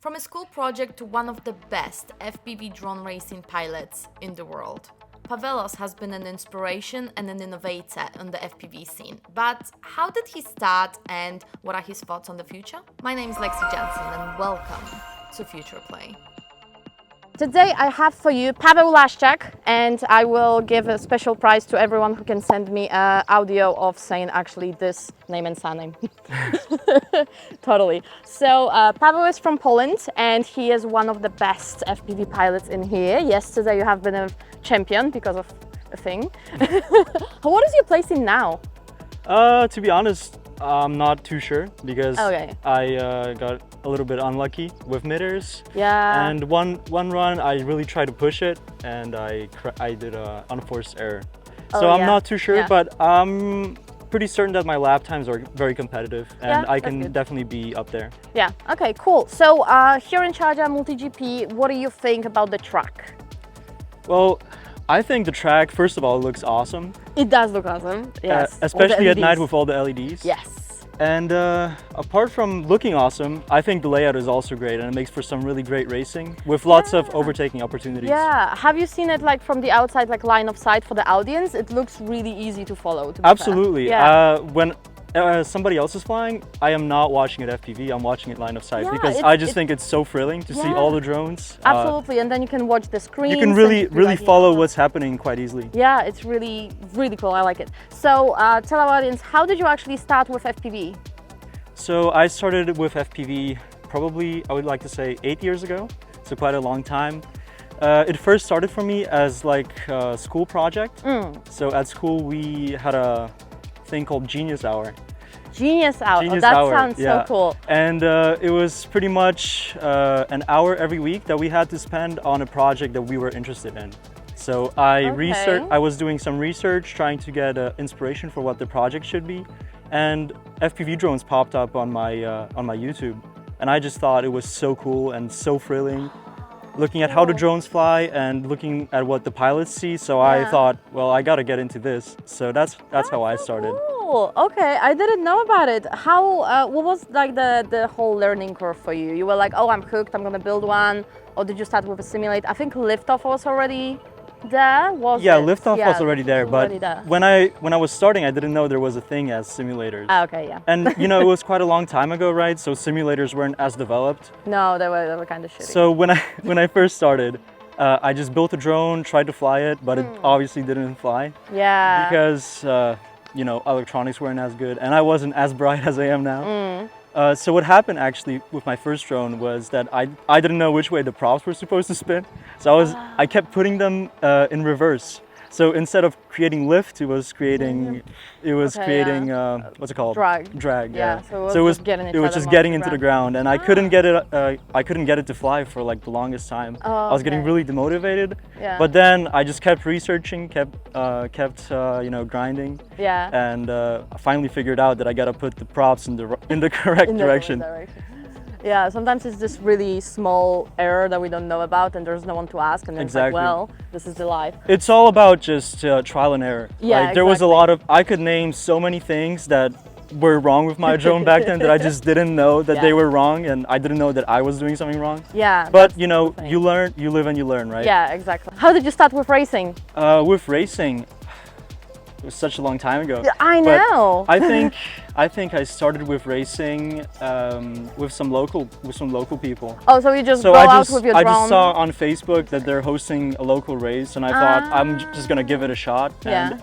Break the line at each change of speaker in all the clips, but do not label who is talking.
From a school project to one of the best FPV drone racing pilots in the world, Pawelos has been an inspiration and an innovator on the FPV scene. But how did he start and what are his thoughts on the future? My name is Lexie Janson and welcome to FuturePlay. Today I have for you Pawelos, and I will give a special prize to everyone who can send me an audio of saying actually this name and surname. Totally. So Paweł is from Poland and he is one of the best FPV pilots in here. Yesterday you have been a champion because of a thing. What is your placing now?
To be honest, I'm not too sure because
Okay.
I got a little bit unlucky with midders.
Yeah.
And one run, I really tried to push it, and I did an unforced error. So I'm not too sure, but I'm pretty certain that my lap times are very competitive, and I can definitely be up there.
Yeah. Okay. Cool. So here in Sharjah MultiGP, what do you think about the track?
Well, I think the track, first of all, looks awesome.
It does look awesome. Yes.
Especially at night with all the LEDs.
Yes.
And apart from looking awesome, I think the layout is also great and it makes for some really great racing with lots of overtaking opportunities.
Yeah, have you seen it like from the outside, like line of sight for the audience? It looks really easy to follow. To be
Absolutely.
fair. Yeah.
When somebody else is flying, I am not watching it FPV, I'm watching it line of sight because I just think it's so thrilling to see all the drones.
Absolutely, and then you can watch the screen.
You can really follow what's happening quite easily.
Yeah, it's really cool. I like it. So tell our audience, how did you actually start with FPV?
So I started with FPV probably, I would like to say 8 years ago, so quite a long time. It first started for me as like a school project. So at school we had a thing called Genius Hour.
Genius Hour,
Genius
that
Hour,
sounds so cool.
And it was pretty much an hour every week that we had to spend on a project that we were interested in. So I was doing some research, trying to get inspiration for what the project should be. And FPV drones popped up on my YouTube. And I just thought it was so cool and so thrilling. Looking at how the drones fly and looking at what the pilots see. So I thought, well, I gotta get into this. So that's how I started.
Cool. Okay, I didn't know about it. How? What was like the whole learning curve for you? You were like, oh, I'm hooked. I'm gonna build one, or did you start with a simulate? I think liftoff was already there.
Liftoff was already there. But when I was starting, I didn't know there was a thing as simulators.
Okay, yeah.
And you know, it was quite a long time ago, right? So simulators weren't as developed.
No, they were kind of shitty.
So when I first started, I just built a drone, tried to fly it, but it obviously didn't fly.
Yeah.
Because you know, electronics weren't as good, and I wasn't as bright as I am now. So what happened actually with my first drone was that I didn't know which way the props were supposed to spin. So I kept putting them in reverse. So instead of creating lift, it was creating what's it called? Drag. Yeah. So it was just getting into the ground, and I couldn't get it to fly for like the longest time. I was getting really demotivated.
Yeah.
But then I just kept researching, kept you know, grinding.
Yeah.
And I finally figured out that I gotta put the props in the correct direction.
Yeah, sometimes it's this really small error that we don't know about and there's no one to ask, and then it's like, well, this is the life.
It's all about just trial and error.
Yeah,
like, there was a lot of, I could name so many things that were wrong with my drone back then that I just didn't know that they were wrong, and I didn't know that I was doing something wrong.
Yeah.
But you know, you learn, you live and you learn, right?
Yeah, exactly. How did you start with racing?
With racing, it was such a long time ago.
Yeah, I know.
But I think I started with racing with some local people.
Oh, so you just go out with your drone?
I just saw on Facebook that they're hosting a local race, and I thought I'm just gonna give it a shot. And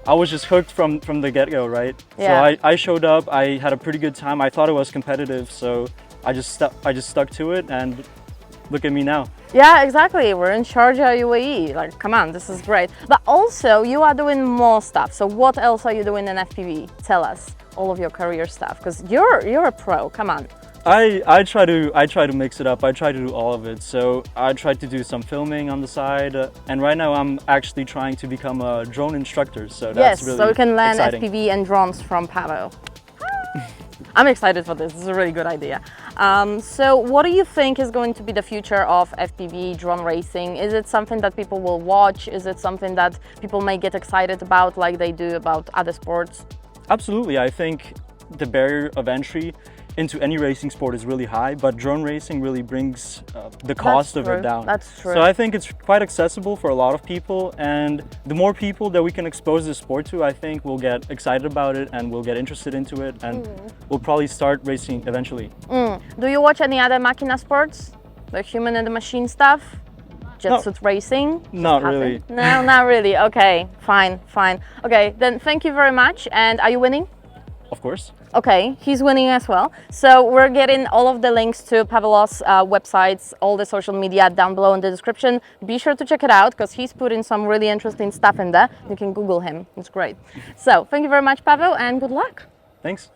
I was just hooked from the get-go, right?
Yeah.
So I showed up. I had a pretty good time. I thought it was competitive, so I just stuck to it, and look at me now.
Yeah, exactly. We're in Sharjah, UAE. Like, come on, this is great. But also, you are doing more stuff. So what else are you doing in FPV? Tell us all of your career stuff, because you're a pro. Come on.
I try to mix it up. I try to do all of it. So I try to do some filming on the side, and right now I'm actually trying to become a drone instructor. So that's really
so you can learn
exciting.
FPV and drones from Paweł. I'm excited for this. This is a really good idea. So what do you think is going to be the future of FPV drone racing? Is it something that people will watch? Is it something that people may get excited about like they do about other sports?
Absolutely. I think the barrier of entry into any racing sport is really high, but drone racing really brings the cost of it down.
That's true.
So I think it's quite accessible for a lot of people, and the more people that we can expose this sport to, I think we'll get excited about it and we'll get interested into it, and we'll probably start racing eventually.
Do you watch any other machina sports? The human and the machine stuff? Just with racing?
Not really.
No, not really. Okay, fine. Okay, then thank you very much. And are you winning?
Of course.
Okay, he's winning as well. So we're getting all of the links to Pawelos' websites, all the social media down below in the description. Be sure to check it out because he's putting some really interesting stuff in there. You can Google him. It's great. So thank you very much, Paweł, and good luck.
Thanks.